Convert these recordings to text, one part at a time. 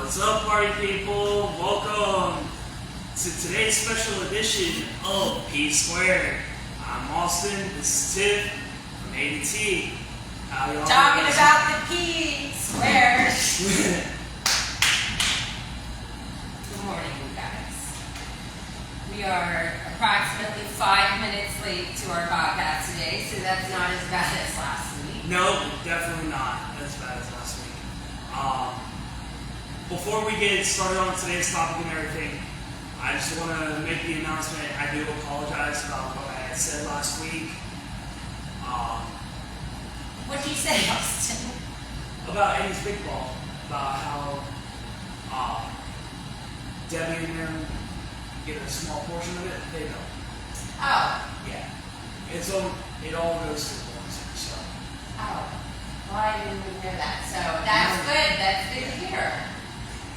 What's up, party people? Welcome to today's special edition of P Squared. I'm Austin, this is Tiff from A to T. How y'all Talking doing? about the P Squared. Good morning, you guys. We are approximately 5 minutes late to our podcast today, so that's not as bad as last week. No, definitely not as bad as last week. Before we get started on today's topic and everything, I just want to make the announcement. I do apologize about what I had said last week. What'd you say, Austin? About Eddie's Big Ball. About how Debbie and them get a small portion of it. They don't. Oh. Yeah. It all goes to the boys. So. Oh. Well, I didn't even know that. So that's good. That's good to hear.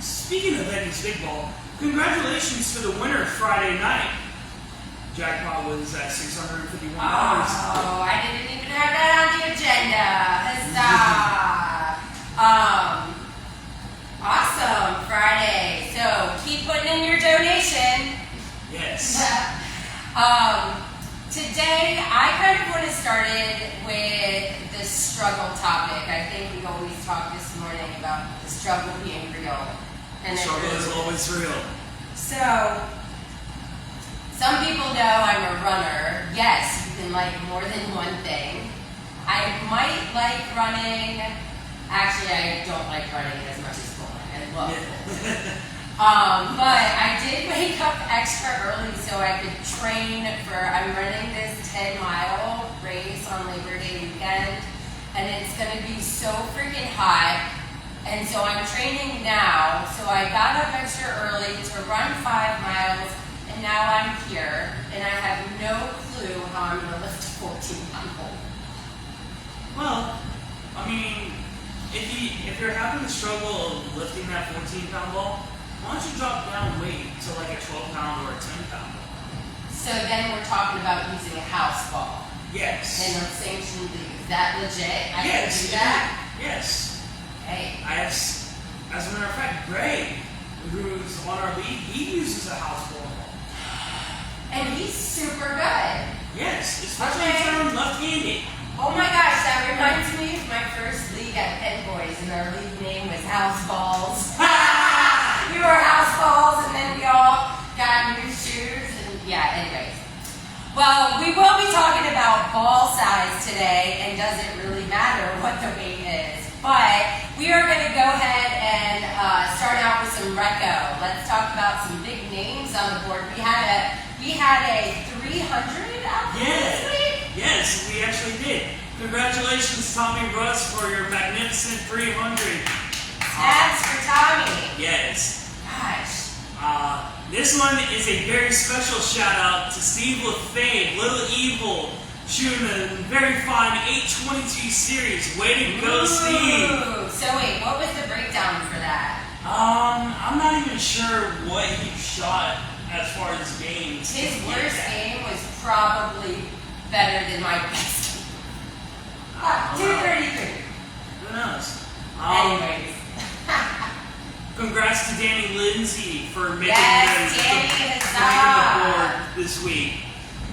Speaking of Eddie's Big Ball, congratulations to the winner Friday night. Jackpot was at $651. Oh, I didn't even have that on the agenda. Awesome. Friday. So keep putting in your donation. Yes. Today, I kind of want to start it with the struggle topic. I think we always talked this morning about the struggle being real. And Struggle is always real. So, some people know I'm a runner. Yes, you can like more than one thing. I might like running. Actually, I don't like running as much as bowling. I love bowling. But I did wake up extra early so I could train for, I'm running this 10-mile race on Labor Day weekend, and it's going to be so freaking hot. And so I'm training now, so I got up extra early to run 5 miles, and now I'm here, and I have no clue how I'm going to lift a 14-pound goal. Well, I mean, if you're having the struggle of lifting that 14-pound ball, why don't you drop down weight to like a 12-pound or a 10-pound ball? So then we're talking about using a house ball. Yes. And I'm sanctioned to use that legit? I yes. can do that? Yes. Hey. As a matter of fact, Greg, who's on our league, he uses a house ball. And he's super good. Yes, especially if you're left-handed. Oh my gosh, that reminds me of my first league at pinboys, and our league name was House Balls. We were house balls, and then we all got new shoes, and yeah, anyways. Well, we will be talking about ball size today, and does it really matter what the weight is? But we are going to go ahead and start out with some reco. Let's talk about some big names on the board. We had a 300 out this week. Yes, we actually did. Congratulations, Tommy Russ, for your magnificent 300. That's for Tommy. Yes. Gosh. This one is a very special shout out to Steve LaFave, Little Evil, shooting a very fine 822 series. Way to go, Steve. So wait, what was the breakdown for that? I'm not even sure what he shot as far as games. His worst game was probably better than my best game. 233. Who knows? Anyways. Congrats to Danny Lindsay for making the board this week.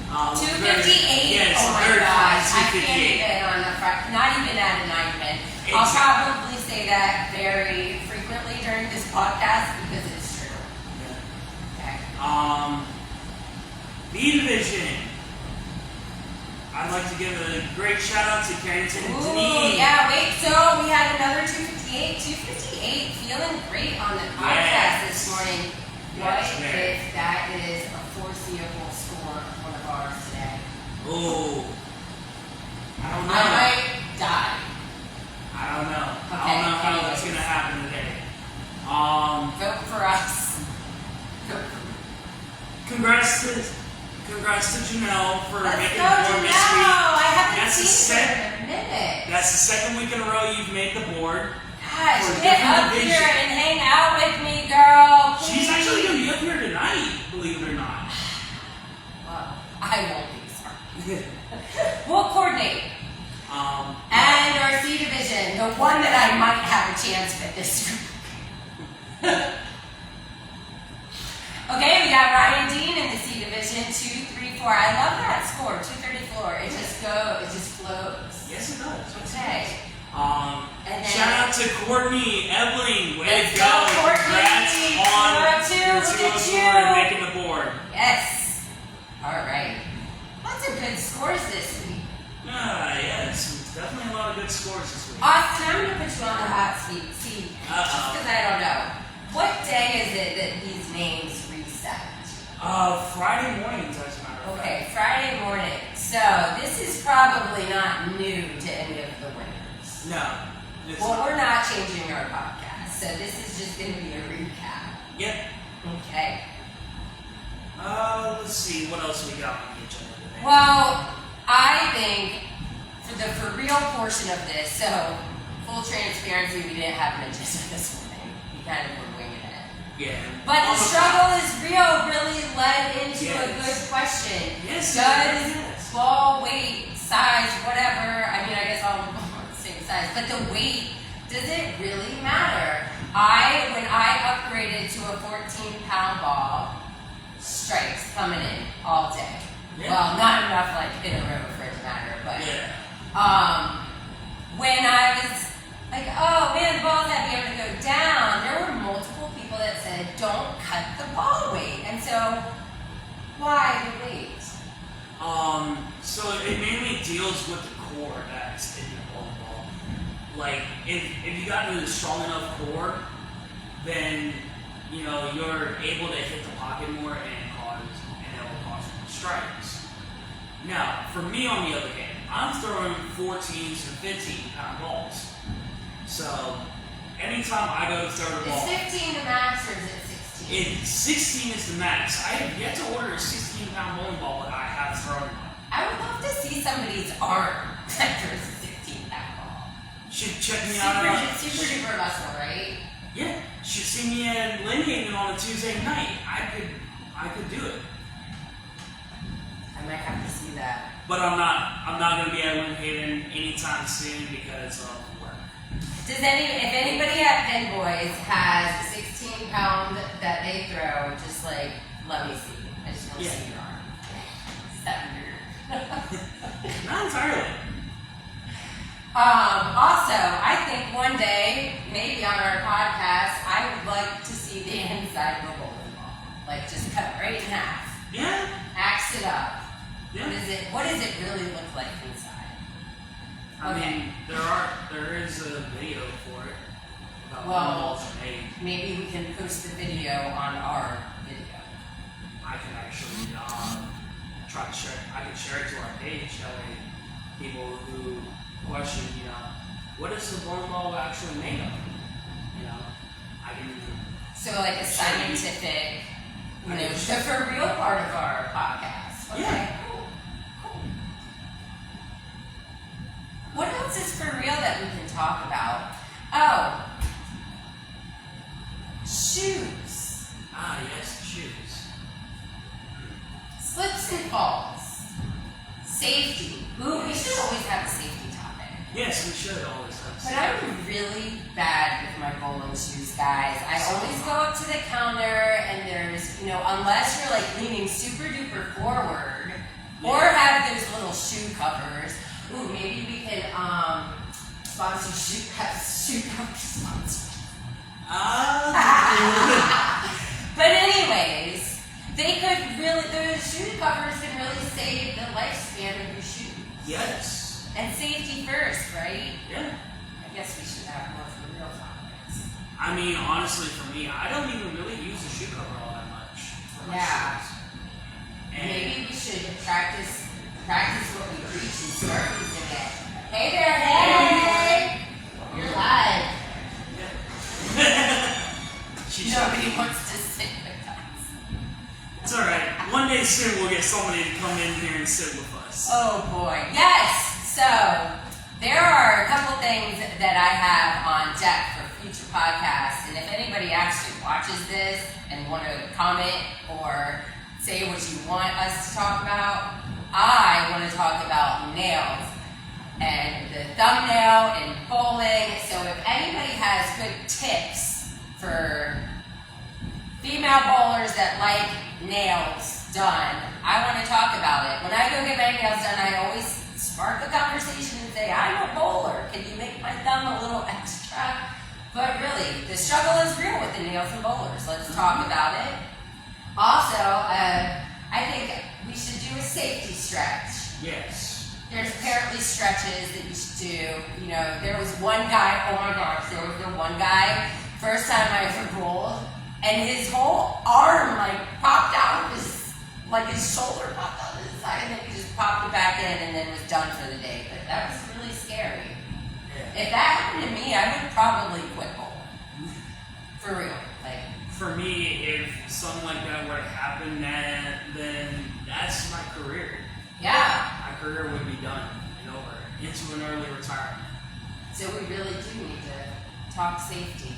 258. Yes, oh my very gosh. fine, I can't even on the front, not even at an Ironman. I'll probably say that very frequently during this podcast because it's true. Yeah. Okay. B Division. I'd like to give a great shout out to Carrington and Denise. Yeah, wait, so we had another 258. 258, feeling great on the podcast this morning. What if that is a foreseeable score of one of ours today? Oh. I don't know. I might die. I don't know. Okay, I don't know how that's going to happen today. Vote for us. Congrats to Janelle for making the board this week. I haven't That's seen her in a minute. That's the second week in a row you've made the board. Gosh, get up here and hang out with me, girl. Please. She's actually going to be up here tonight, believe it or not. Well, I won't be, sorry. We'll coordinate. And our C division, the one that I might have a chance with this week. Okay, we got Ryan Dean in the C division, 234. I love that score, 234. It just flows. Yes, it does. Okay. And then, shout out to Courtney Ebling. Way let's to go. Courtney. Congrats on 202. Look at you. making the board. Yes. All right. Lots of good scores this week. Yes. Definitely a lot of good scores this week. Austin, I'm going to put you on the hot seat. See, just Uh-oh. because I don't know. What day is it that these names reset? Friday mornings, as a matter of fact. Okay, Friday morning. So this is probably not new to any of the winners. No. Well, we're not changing our podcast, so this is just going to be a recap. Yep. Okay. Let's see what else we got on the agenda today. Well, I think for the for real portion of this, so full transparency, we didn't have an agenda this morning. We kind of were winging it. Yeah. But the struggle is real really led into a Yes. good question. Yes. Does Yes. ball weight, size, whatever, I mean, I guess all the balls are the same size, but the weight, does it really matter? When I upgraded to a 14-pound ball, strikes coming in all day. Yeah. Well, not enough like in a row for it to matter, but Yeah. when I was like, oh man, the ball's heavy, I'm gonna go down, there were multiple people that said, don't cut the ball weight. And so, why the weight? So it mainly deals with the core that's in the bowling ball. Like, if you got a strong enough core, then, you're able to hit the pocket more and it will cause strikes. Now, for me on the other hand, I'm throwing 14 to 15 pound balls. So, anytime I go to throw the ball, Is 15 the max or is it 16? 16 is the max. I have yet to order a 16-pound bowling ball, but I have thrown one. I would love to see somebody's arm that throws a 16-pound ball. Should check me out. Super duper muscle, right? Yeah, should see me at Lynhaven on a Tuesday night. I could do it. I might have to see that. But I'm not going to be at Lynhaven anytime soon because of work. If anybody at Pinboys has a 16-pound that they throw, just like, let me see. I just want to see your arm. Is that weird? Not entirely. Also, I think one day, maybe on our podcast, I would like to see the inside of a bowling ball. Like, just cut right in half. Yeah. Axe it up. Yeah. What does it really look like inside? I mean, there is a video for it. About Well, how balls are made. maybe we can post the video on our video. I can actually try to share. I can share it to our page. That way, people who question, what is the bowling ball actually made of? I can. So like a scientific, the for real part of our podcast. Okay. Yeah. Cool. What else is for real that we can talk about? Oh, shoes. Ah, yes, shoes. Slips and falls. Safety. Ooh, we should always have a safety topic. Yes, we should always have. But I'm really bad with my bowling shoes, guys. I always go up to the counter and there's, unless you're like leaning super duper forward or have those little shoe covers. Ooh, maybe we can sponsor shoe cover sponsor. But anyways, the shoe covers can really save the lifespan of your shoes. Yes. And safety first, right? Yeah. I guess we should have more for real topics. I mean, honestly, for me, I don't even really use the shoe cover all that much. For my Yeah. shoes. And Maybe we should practice what we preach and start using it. Hey there, hey! You're live. Nobody wants to sit with us. It's alright. One day soon we'll get somebody to come in here and sit with us. Oh boy. Yes! So, there are a couple things that I have on deck for future podcasts, and if anybody actually watches this and want to comment or say what you want us to talk about, I want to talk about nails and the thumbnail and bowling. So if anybody has good tips for female bowlers that like nails done, I want to talk about it. When I go get my nails done, I always spark a conversation and say, I'm a bowler. Can you make my thumb a little extra? But really, the struggle is real with the nails and bowlers. Let's talk about it. Also, I think we should do a safety stretch. Yes. There's apparently stretches that you should do. You know, there was one guy, oh my gosh, there was the one guy, first time I ever bowled, and his whole arm like popped out of his, like his shoulder popped out of his side, and then he just popped it back in and then was done for the day. But that was really scary. Yeah. If that happened to me, I would probably quit bowling. For real. Like, for me, if something like that were to happen, then that's my career. yeah. My career would be done and over into an early retirement. So we really do need to talk safety.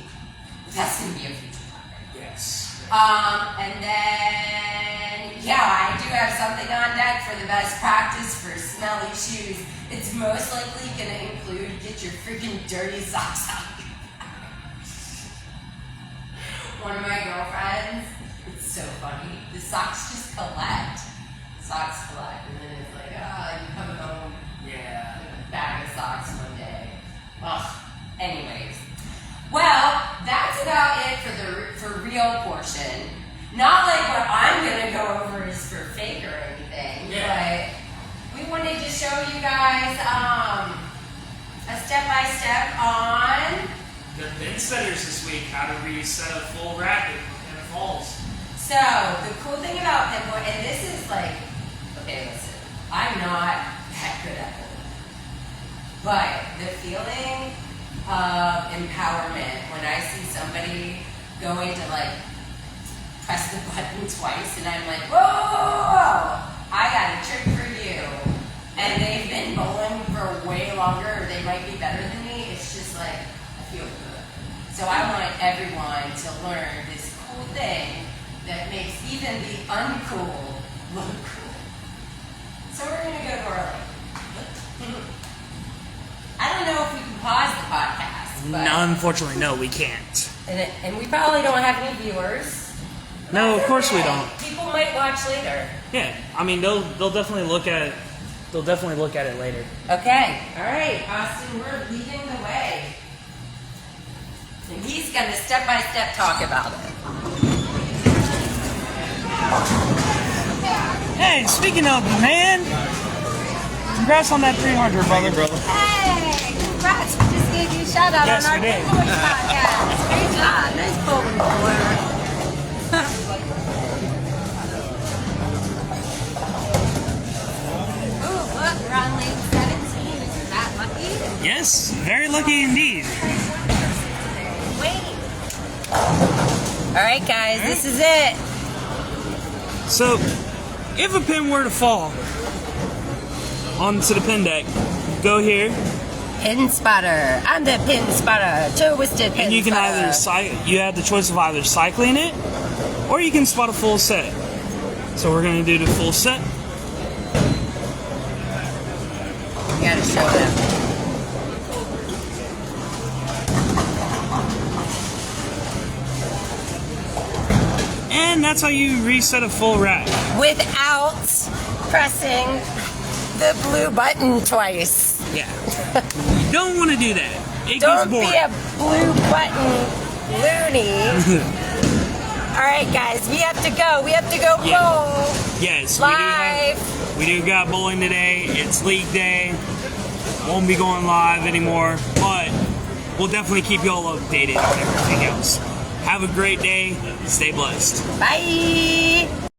That's going to be a future topic. Yes. And then, yeah, I do have something on deck for the best practice for smelly shoes. It's most likely going to include get your freaking dirty socks out. One of my girlfriends, it's so funny, the socks just collect. Socks collect, and then it's like, you come home Yeah. with a bag of socks one day. Ugh. Anyways. Well, that's about it for real portion. Not like what I'm gonna go over is for fake or anything, Yeah. but we wanted to show you guys a step-by-step on. The pin setters this week, how to reset a full racket and it falls. So the cool thing about pinboy, and this is like, okay, listen, I'm not that good at it, but the feeling of empowerment when I see somebody going to like press the button twice, and I'm like, whoa, I got a trick for you, and they've been bowling for way longer, or they might be better than me. It's just like, I feel good. So I want everyone to learn this cool thing that makes even the uncool look cool. So we're gonna go to our link. I don't know if we can pause the podcast, but No, unfortunately, no, we can't. and we probably don't have any viewers. No, of That's course we okay. don't. People might watch later. Yeah, I mean they'll definitely look at it. They'll definitely look at it later. Okay. All right, Austin, we're leading the way. And he's going to step-by-step talk about it. Hey, speaking of, man, congrats on that 300, brother. Hey, congrats. We just gave you a shout out Yes, on our we did. Pinboys podcast. Great job. Nice bowling bowler. Ooh, look, we're on lane 17. Isn't that lucky? Yes, very lucky indeed. Wait. All right, guys, this is it. So, if a pin were to fall onto the pin deck, go here, Pin spotter. I'm the pin spotter. Twisted pin and you can spotter. you have the choice of either cycling it, or you can spot a full set. So we're gonna do the full set. You gotta show them. And that's how you reset a full rack. Without pressing the blue button twice. Yeah. You don't want to do that. It Don't gets be boring. a blue button loony. All right, guys, we have to go. We have to go Yeah. bowl Yes, live. we do got bowling today. It's league day. Won't be going live anymore, but we'll definitely keep you all updated on everything else. Have a great day. Stay blessed. Bye.